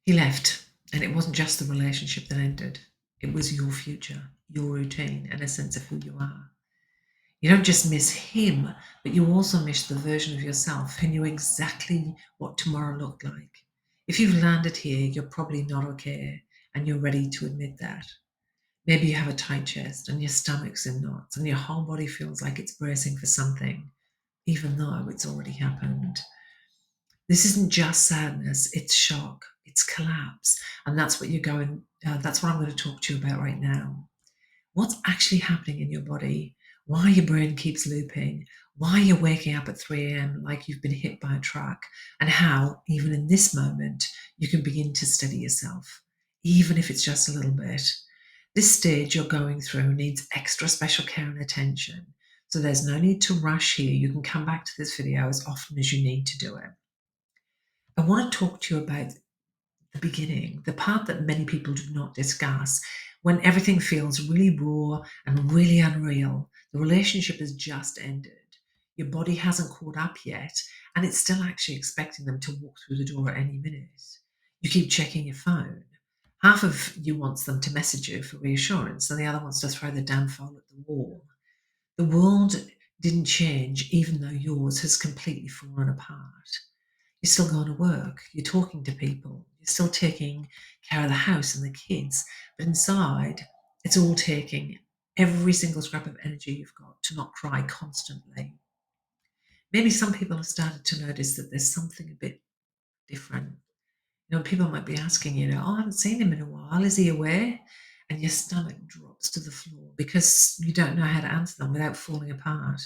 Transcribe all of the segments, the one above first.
He left, and it wasn't just the relationship that ended. It was your future, your routine, and a sense of who you are. You don't just miss him, but you also miss the version of yourself who knew exactly what tomorrow looked like. If you've landed here, you're probably not okay, and you're ready to admit that. Maybe you have a tight chest and your stomach's in knots and your whole body feels like it's bracing for something, even though it's already happened. This isn't just sadness, it's shock, it's collapse. And that's what that's what I'm going to talk to you about right now. What's actually happening in your body, why your brain keeps looping, why you're waking up at 3 a.m. like you've been hit by a truck, and how, even in this moment, you can begin to steady yourself, even if it's just a little bit. This stage you're going through needs extra special care and attention. So there's no need to rush here. You can come back to this video as often as you need to do it. I want to talk to you about the beginning, the part that many people do not discuss, when everything feels really raw and really unreal. The relationship has just ended. Your body hasn't caught up yet, and it's still actually expecting them to walk through the door at any minute. You keep checking your phone. Half of you wants them to message you for reassurance, and the other wants to throw the damn phone at the wall. The world didn't change, even though yours has completely fallen apart. You're still going to work, you're talking to people, you're still taking care of the house and the kids, but inside, it's all taking every single scrap of energy you've got to not cry constantly. Maybe some people have started to notice that there's something a bit different. People might be asking, oh, I haven't seen him in a while. Is he away? And your stomach drops to the floor because you don't know how to answer them without falling apart.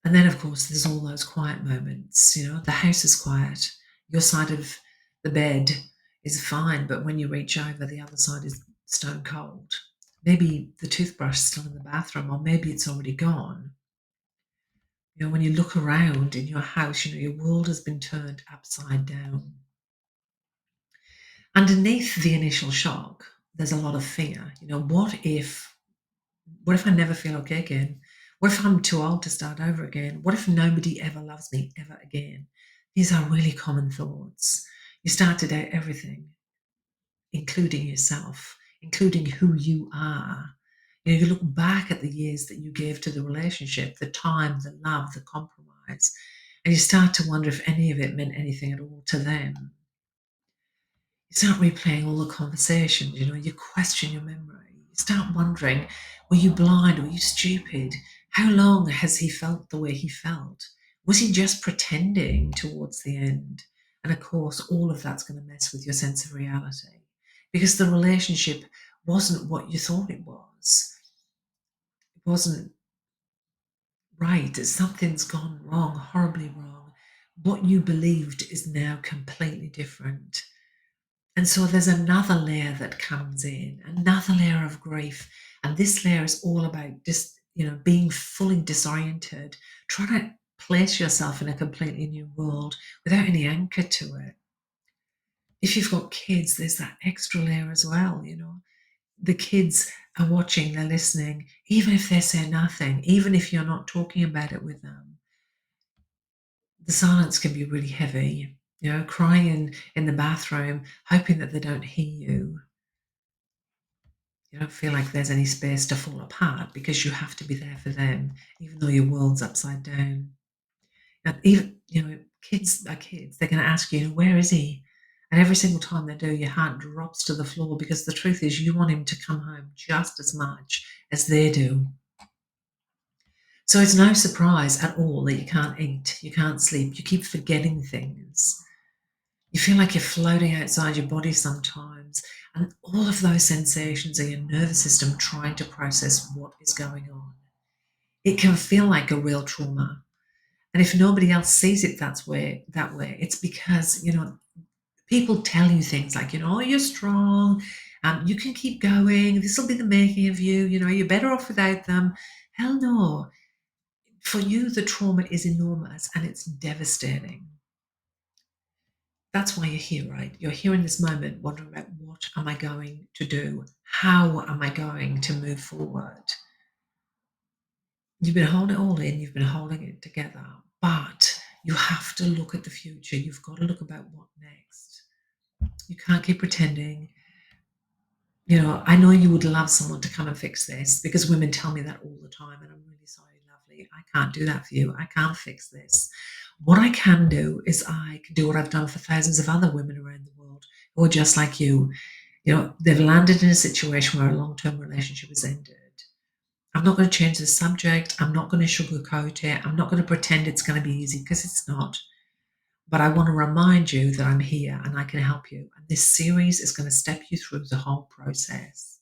And then, of course, there's all those quiet moments. The house is quiet. Your side of the bed is fine, but when you reach over, the other side is stone cold. Maybe the toothbrush is still in the bathroom, or maybe it's already gone. When you look around in your house, your world has been turned upside down. Underneath the initial shock, there's a lot of fear. What if I never feel okay again? What if I'm too old to start over again? What if nobody ever loves me ever again? These are really common thoughts. You start to doubt everything, including yourself, including who you are. You look back at the years that you gave to the relationship, the time, the love, the compromise, and you start to wonder if any of it meant anything at all to them. You start replaying all the conversations, you question your memory. You start wondering, were you blind? Were you stupid? How long has he felt the way he felt? Was he just pretending towards the end? And of course, all of that's going to mess with your sense of reality because the relationship wasn't what you thought it was. It wasn't right. Something's gone wrong, horribly wrong. What you believed is now completely different. And so there's another layer that comes in, another layer of grief. And this layer is all about just, being fully disoriented, trying to place yourself in a completely new world without any anchor to it. If you've got kids, there's that extra layer as well, The kids are watching, they're listening, even if they say nothing, even if you're not talking about it with them. The silence can be really heavy, crying in the bathroom, hoping that they don't hear you. You don't feel like there's any space to fall apart because you have to be there for them, even though your world's upside down. And even, kids are kids. They're going to ask you, where is he? And every single time they do, your heart drops to the floor because the truth is you want him to come home just as much as they do. So it's no surprise at all that you can't eat, you can't sleep, you keep forgetting things. You feel like you're floating outside your body sometimes, and all of those sensations are your nervous system trying to process what is going on. It can feel like a real trauma. And if nobody else sees it that way, it's because, people tell you things like, oh, you're strong, you can keep going, this will be the making of you, you're better off without them. Hell no. For you, the trauma is enormous and it's devastating. That's why you're here, right? You're here in this moment wondering about what am I going to do? How am I going to move forward? You've been holding it all in, you've been holding it together, but you have to look at the future. You've got to look about what next. You can't keep pretending. You know, I know you would love someone to come and fix this because women tell me that all the time, and I'm really sorry, lovely. I can't do that for you. I can't fix this. What I can do is I can do what I've done for thousands of other women around the world who are just like you. You know, they've landed in a situation where a long term relationship has ended. I'm not going to change the subject. I'm not going to sugarcoat it. I'm not going to pretend it's going to be easy because it's not. But I want to remind you that I'm here and I can help you. And this series is going to step you through the whole process.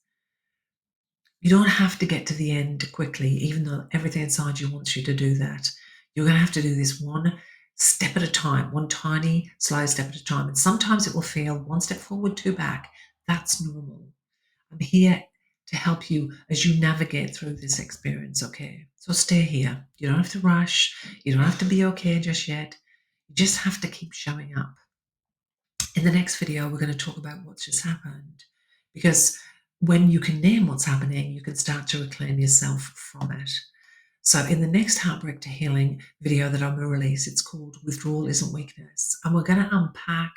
You don't have to get to the end quickly, even though everything inside you wants you to do that. You're going to have to do this one step at a time, one tiny, slow step at a time. And sometimes it will feel one step forward, two back. That's normal. I'm here to help you as you navigate through this experience, okay? So stay here. You don't have to rush. You don't have to be okay just yet. You just have to keep showing up. In the next video, we're going to talk about what's just happened. Because when you can name what's happening, you can start to reclaim yourself from it. So in the next Heartbreak to Healing video that I'm going to release, it's called Withdrawal Isn't Weakness. And we're going to unpack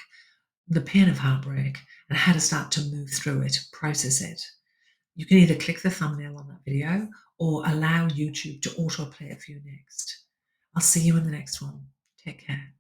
the pain of heartbreak and how to start to move through it, process it. You can either click the thumbnail on that video or allow YouTube to autoplay it for you next. I'll see you in the next one. Take care.